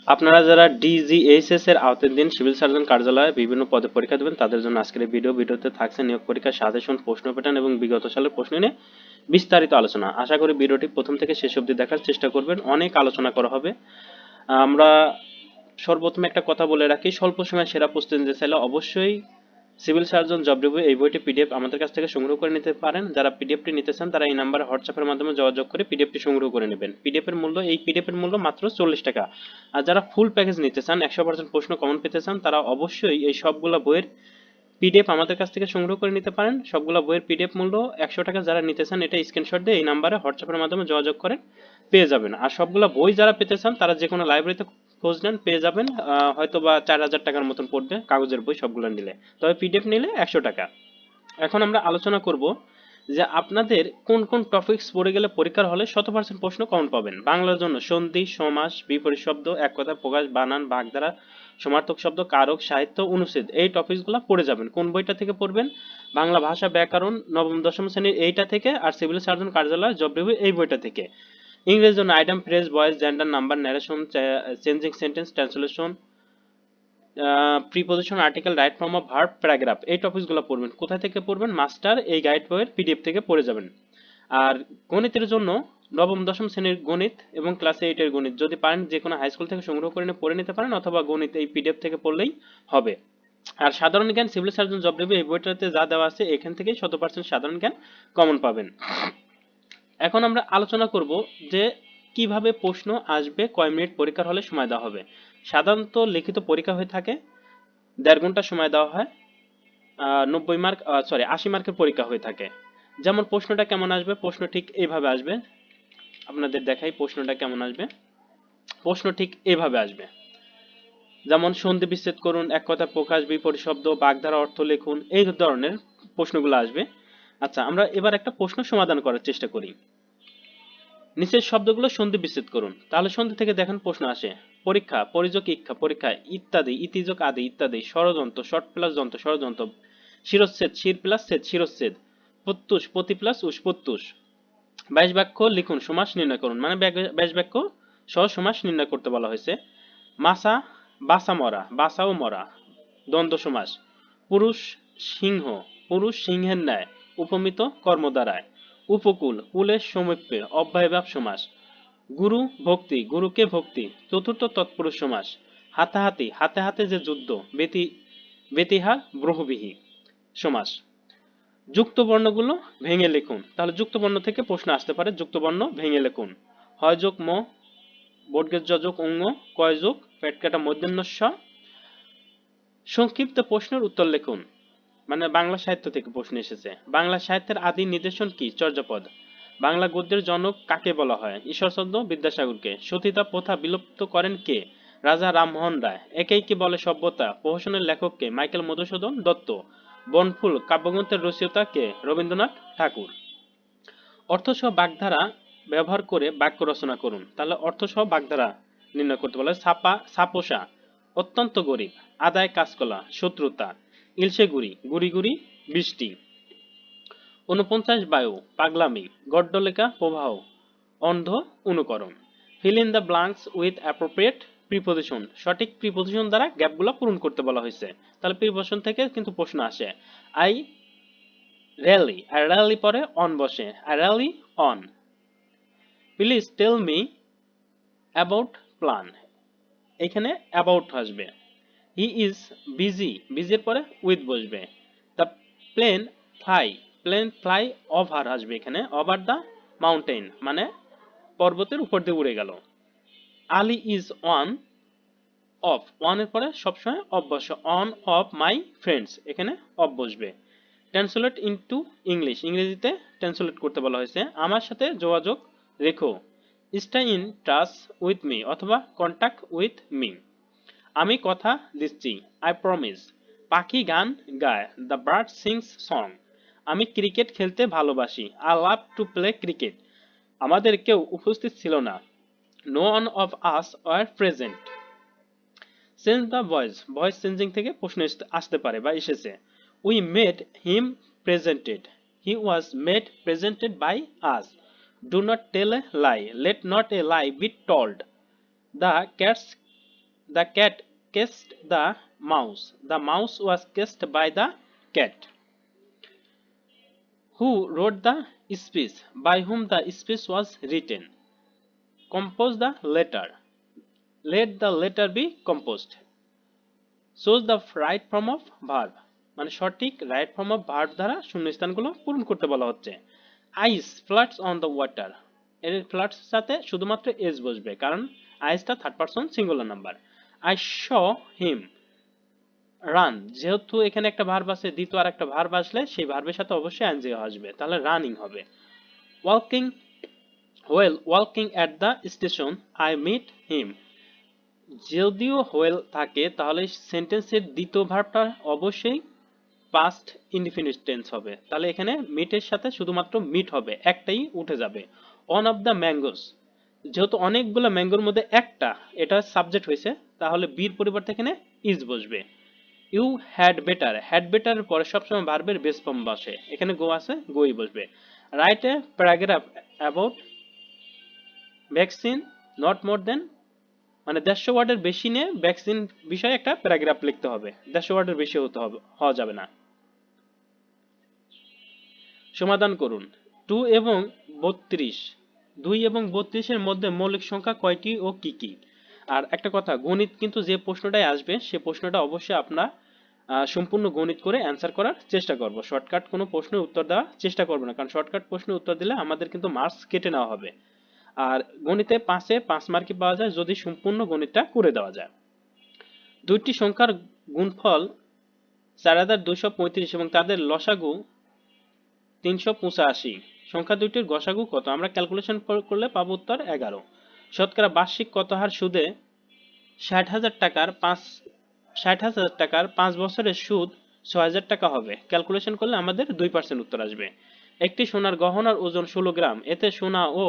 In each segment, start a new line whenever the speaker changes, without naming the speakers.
আপনারা যারা ডিজিএইচএস এর আওতাধীন সিভিল সার্জন কার্যালয়ে বিভিন্ন পদে পরীক্ষা দেবেন তাদের জন্য আজকের এই ভিডিওতে থাকছে নিয়োগ পরীক্ষার সাজেশন, প্রশ্ন প্যাটার্ন এবং বিগত সালের প্রশ্ন নিয়ে বিস্তারিত আলোচনা। আশা করি ভিডিওটি প্রথম থেকে শেষ অবধি দেখার চেষ্টা করবেন, অনেক আলোচনা করা হবে। আমরা সর্বপ্রথমে একটা কথা বলে রাখি, স্বল্প সময়ে সেরা প্রস্তুতি নিতে চাইলে অবশ্যই সিভিল সার্জন জব রিভিউ এই বইটি পিডিএফ আমাদের কাছ থেকে সংগ্রহ করে নিতে পারেন। যারা পিডিএফটি নিতে চান তারা এই নাম্বারে হোয়াটসঅ্যাপের মাধ্যমে যোগাযোগ করে পিডিএফটি সংগ্রহ করে নেবেন। পিডিএফের মূল্য মাত্র 40 টাকা। আর যারা ফুল প্যাকেজ নিতে চান, 100% প্রশ্ন কমন পেতে চান, তারা অবশ্যই এই সবগুলা বইয়ের পিডিএফ আমাদের কাছ থেকে সংগ্রহ করে নিতে পারেন। সবগুলা বইয়ের পিডিএফ মূল্য 100 টাকা। যারা নিতে চান এটা স্ক্রিনশট দিয়ে এই নাম্বারে হোয়াটসঅ্যাপের মাধ্যমে যোগাযোগ করেন, পেয়ে যাবেন। আর সবগুলা বই যারা পেতে চান তারা যে কোনো লাইব্রেরিতে খোঁজ নেন, পেয়ে যাবেন। হয়তো বা 4000 টাকার মতন পড়বে কাগজের বই সবগুলো নিলে, তবে পিডিএফ নিলে 100 টাকা। এখন আমরা আলোচনা করব যে আপনাদের কোন কোন টপিকস পড়ে গেলে পরীক্ষার হলে 100% প্রশ্ন কমন পাবেন। বাংলার জন্য সন্ধি, সমাস, বিপরীত শব্দ, এক কথা প্রকাশ, বানান, বাগধারা, সমার্থক শব্দ, কারক, সাহিত্য, অনুচ্ছেদ, এই টপিকসগুলো পড়ে যাবেন। কোন বইটা থেকে পড়বেন? বাংলা ভাষা ব্যাকরণ নবম দশম শ্রেণীর এইটা থেকে, আর সিভিল সার্জন কার্যালয় জব রিভিউ এই বইটা থেকে। ইংরেজির জন্য item, phrase, voice, gender, number, narration, changing sentence, translation, preposition, article, right form of verb, paragraph, এই টপিকসগুলো পড়বেন। কোথা থেকে পড়বেন? মাস্টার এই গাইড বইয়ের পিডিএফ থেকে পড়ে যাবেন। আর গণিতের জন্য নবম দশম শ্রেণীর গণিত এবং ক্লাস 8 এর গণিত যদি পারেন যে কোনো হাই স্কুল থেকে সংগ্রহ করে পড়ে নিতে পারেন, অথবা গণিত এই পিডিএফ থেকে পড়লেই হবে। আর সাধারণ জ্ঞান সিভিল সার্জন জব রিভিউ এই বইটাতে যা দেওয়া আছে এখান থেকেই 100% সাধারণ জ্ঞান কমন পাবেন। এখন আমরা আলোচনা করব যে কিভাবে প্রশ্ন আসবে, কয় মিনিট পরীক্ষার হলে সময় দেওয়া হবে। সাধারণত লিখিত পরীক্ষা হয়ে থাকে, 1.5 ঘন্টা সময় দেওয়া হয়। 80 মার্কের পরীক্ষা হয়ে থাকে। যেমন প্রশ্নটা কেমন আসবে? প্রশ্ন ঠিক এইভাবে আসবে, আপনাদের দেখাই প্রশ্নটা কেমন আসবে। প্রশ্ন ঠিক এইভাবে আসবে, যেমন সন্ধি বিচ্ছেদ করুন, এক কথা প্রকাশ, বিপরীত শব্দ, বাগধারা, অর্থ লিখুন, এই ধরনের প্রশ্নগুলো আসবে। আচ্ছা, আমরা এবার একটা প্রশ্ন সমাধান করার চেষ্টা করি। নিচের শব্দগুলো সন্ধি বিচ্ছেদ করুন। তাহলে সন্ধি থেকে দেখেন প্রশ্ন আসে, পরীক্ষা, পরিযোগ ইক্ষা, পরীক্ষা, ইত্যাদি, ইতিযোগ আদি, ইত্যাদি, ষড়যন্ত্র, শর্ট প্লাস যন্ত্র, ষড়যন্ত্র, শিরচ্ছেদ, শির প্লাস ছেদ, শিরচ্ছেদ, প্রত্যুষ, প্রতি প্লাস উস, প্রত্যুষ। 22 বাক্য লিখুন, সমাস নির্ণয় করুন, মানে 22 বাক্য সহ সমাস নির্ণয় করতে বলা হয়েছে। মাসা, বাসা মরা, বাসাও মরা, দ্বন্দ্ব সমাস। পুরুষ সিংহ, পুরুষ সিংহের ন্যায়, উপমিত কর্ম দ্বারায়। উপকূল, কুলের সমীপে, অব্যয়ভাব সমাস। গুরু ভক্তি, গুরুকে ভক্তি, চতুর্থ তৎপুরুষ সমাস। হাতাহাতি, হাতে হাতে যে যুদ্ধ, বেতিহার ব্রহবিহি সমাস। যুক্ত বর্ণগুলো ভেঙে লিখুন। তাহলে যুক্ত বর্ণ থেকে প্রশ্ন আসতে পারে, যুক্ত বর্ণ ভেঙে লিখুন। হয় যোগ ম, বর্গের যযোগ অঙ্গ, কয় যোগ, পেট কাটা মধ্যাহ্ন স। সংক্ষিপ্ত প্রশ্নের উত্তর লিখুন। মানে বাংলা সাহিত্য থেকে প্রশ্ন এসেছে। বাংলা সাহিত্যের আদি নিদর্শন কি? চর্যাপদ। বাংলা গদ্যের জনক কাকে বলা হয়? ঈশ্বরচন্দ্র বিদ্যাসাগরকে। সতীদাহ প্রথা বিলুপ্ত করেন কে? রাজা রামমোহন রায়। একেই কি বলে সভ্যতা? প্রহসনের লেখক কে? মাইকেল মধুসূদন দত্ত। বনফুল কাব্যগ্রন্থের রচয়িতা কে? রবীন্দ্রনাথ ঠাকুর। অর্থসহ বাগধারা ব্যবহার করে বাক্য রচনা করুন। তাহলে অর্থসহ বাগধারা নির্ণয় করতে বলে। ছাপোষা, অত্যন্ত গরিব। আদায় কাজকলা, শত্রুতা। ইলশে গুড়ি, গুড়ি গুড়ি বৃষ্টি। 49 বায়ু, পাগলামি। গড্ডলেখা, প্রবাহ। অন্ধ, অনুকরণ। Fill in the blanks with appropriate preposition. সঠিক প্রিপোজিশন দ্বারা গ্যাপগুলো পূরণ করতে বলা হয়েছে। তাহলে প্রিপোজিশন থেকে কিন্তু প্রশ্ন আসে। আই র্যালি, আর র্যালি পরে অন বসে, I rely on. Please tell me about plan, এখানে অ্যাবাউট আসবে। হি ইজ বিজি, বিজির পরে উইথ বসবে। The plane fly, plane fly over আসবে এখানে, ওভার দ্য মাউন্টেন, মানে পর্বতের উপর দিয়ে উড়ে গেল। আলি ইজ অন অফ, ওয়ানের পরে সবসময় অফ বসে, অন অফ মাই ফ্রেন্ডস, এখানে অফ বসবে। ট্রান্সলেট ইনটু ইংলিশ, ইংরেজিতে ট্রান্সলেট করতে বলা হয়েছে। আমার সাথে যোগাযোগ রেখো, stay in touch with me, অথবা কন্ট্যাক্ট উইথ মি। আমি কথা দিচ্ছি, আই প্রমিস। পাখি গান গায়, দ্য বার্ড সিংস সং। আমি ক্রিকেট খেলতে ভালোবাসি, I love to play cricket. আমাদের কেউ উপস্থিত ছিল না, no one of us were present. Change the voice, voice changing থেকে প্রশ্ন আসতে পারে বা এসেছে। We made him presented, he was made presented by us. Do not tell a lie, let not a lie be told. The cats the cat chased the mouse, the mouse was chased by the cat. Who wrote the speech, by whom the speech was written. Compose the letter, let the letter be composed. Choose the right form of verb, মানে সঠিক right form of verb দ্বারা শূন্যস্থানগুলো পূরণ করতে বলা হচ্ছে। Ice floats on the water, এর floats সাথে শুধুমাত্র এস বসবে, কারণ আইসটা third person singular number. I saw him run, যেহেতু এখানে একটা ভার্ব আছে, দ্বিতীয় আর একটা ভার্ব আসলে সেই ভার্বের সাথে অবশ্যই এনজিও আসবে, তাহলে রানিং হবে। Walking, while walking at the station I meet him, যদিও হোয়েল থাকে তাহলে সেন্টেন্সের দ্বিতীয় ভার্বটা অবশ্যই পাস্ট ইনডিফিনিট টেন্স হবে, তাহলে এখানে মিটের সাথে শুধুমাত্র মিট হবে, একটাই উঠে যাবে। অন অফ দ্য ম্যাঙ্গোস, যেহেতু অনেকগুলো ম্যাঙ্গোর মধ্যে একটা এটা সাবজেক্ট হয়েছে, তাহলে বির পরিবর্তে এখানে ইজ বসবে। ইউ হ্যাড বেটার, হ্যাড বেটারের পরে সবসময় ভার্বের বেস ফর্ম বসে, এখানে গো আছে, গোই বসবে। Write a paragraph about vaccine not more than, মানে 150 ওয়ার্ডের বেশি নিয়ে ভ্যাকসিন বিষয়ে একটা প্যারাগ্রাফ লিখতে হবে, 150 ওয়ার্ডের বেশি হতে হবে, হওয়া যাবে না। সমাধান করুন। 2 এবং 32, 2 এবং 32-এর মধ্যে মৌলিক সংখ্যা কয়টি ও কি কি? আর একটা কথা, গণিত কিন্তু যে প্রশ্নটাই আসবে সে প্রশ্নটা অবশ্যই আপনার সম্পূর্ণ গণিত করে অ্যান্সার করার চেষ্টা করব, শর্টকাট কোনো প্রশ্নের উত্তর দেওয়ার চেষ্টা করব না, কারণ শর্টকাট প্রশ্নের উত্তর দিলে আমাদের কিন্তু মার্কস কেটে নেওয়া হবে। আর গণিতে 5-এ 5 মার্কই পাওয়া যায় যদি সম্পূর্ণ গণিতটা করে দেওয়া যায়। দুইটি সংখ্যার গুণফল 4235 এবং তাদের লসাগু 385, সংখ্যা দুইটির গসাগু কত? আমরা ক্যালকুলেশন করলে পাবো উত্তর 11। শতকরা বার্ষিক কত হার সুদে 60,000 টাকার 5 বছরের সুদ 6,000 টাকা হবে? ক্যালকুলেশন করলে আমাদের 2% উত্তর আসবে। একটি সোনার গহনার ওজন 16 গ্রাম, এতে সোনা ও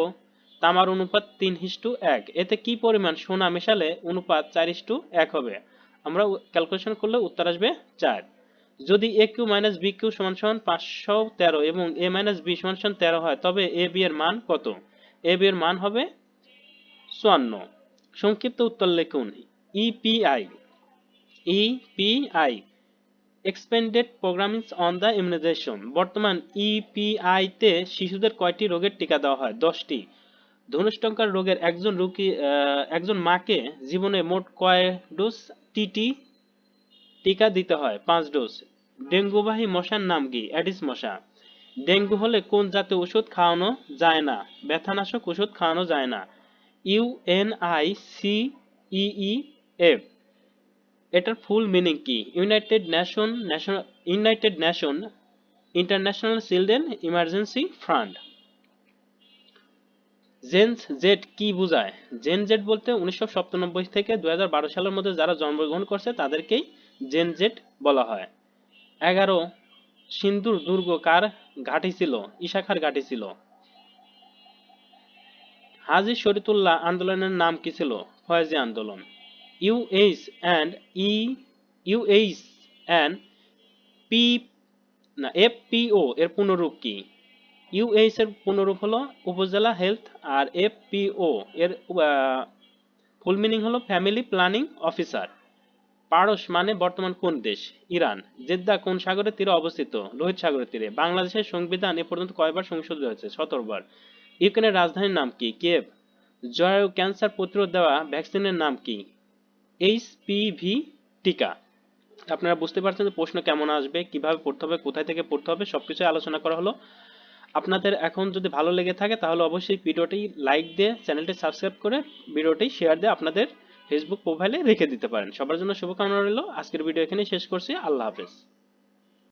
তামার অনুপাত 3:1, এতে কি পরিমাণ সোনা মেশালে অনুপাত 4:1 হবে? আমরা ক্যালকুলেশন করলে উত্তর আসবে 4। যদি এ কিউ মাইনাস বি কিউ সমান সমান 513 এবং এ মাইনাস বি সমান সমান 13 হয়, তবে এ বি এর মান কত? এ বি এর মান হবে 54। সংক্ষিপ্ত উত্তর লিখুন। EPI, EPI expanded programming on the immunization, বর্তমান ইপিআই তে শিশুদের কয়টি রোগের টিকা দেওয়া হয়? 10টি। ধনুষ্টঙ্কার রোগের একজন মাকে জীবনে মোট কয় ডোজ টিটি টিকা দিতে হয়? 5 ডোজ। ডেঙ্গুবাহী মশার নাম কি? অ্যাডিস মশা। ডেঙ্গু হলে কোন জাতীয় ওষুধ খাওয়ানো যায় না? ব্যথানাশক ওষুধ খাওয়ানো যায় না। ইউএনআইসিইএফ এটার ফুল মিনিং কি? United Nation International Children Emergency Fund. Gen Z কি বোঝায়? জেন জেড বলতে 1997 থেকে 2012 সালের মধ্যে যারা জন্মগ্রহণ করছে তাদেরকেই জেন জেড বলা হয়। 11 সিন্ধুর দুর্গ কার ঘাঁটি ছিল? ইশাখার ঘাঁটি ছিল। হাজী শরীয়তুল্লাহ আন্দোলনের নাম কি ছিল? ফয়েজি আন্দোলন। UH and UH and P FPO এর পুনরূপ কি? ইউএইচ এর পুনরূপ হলো উপজেলা হেলথ, আর এফপিও এর ফুল মিনিং হলো ফ্যামিলি প্ল্যানিং অফিসার। পারস মানে বর্তমান কোন দেশ? ইরান। জেদ্দা কোন সাগরের তীরে অবস্থিত? লোহিত সাগরের তীরে। বাংলাদেশের সংবিধান এ পর্যন্ত কয়বার সংশোধিত হয়েছে? 17 বার। ইউক্রেনের রাজধানীর নাম কি? কিয়েভ। জরায়ু ক্যান্সার প্রতিরোধ দেওয়া ভ্যাকসিনের নাম কি? এইচপিভি টিকা। আপনারা বুঝতে পারছেন যে প্রশ্ন কেমন আসবে, কিভাবে পড়তে হবে, কোথায় থেকে পড়তে হবে, সবকিছু আলোচনা করা হলো। আপনাদের এখন যদি ভালো লেগে থাকে তাহলে অবশ্যই ভিডিওটি লাইক দিয়ে চ্যানেলটি সাবস্ক্রাইব করে ভিডিওটি শেয়ার দিয়ে আপনাদের ফেসবুক প্রোফাইলে রেখে দিতে পারেন। সবার জন্য শুভকামনা রইল। আজকের ভিডিও এখানেই শেষ করছি। আল্লাহ হাফেজ।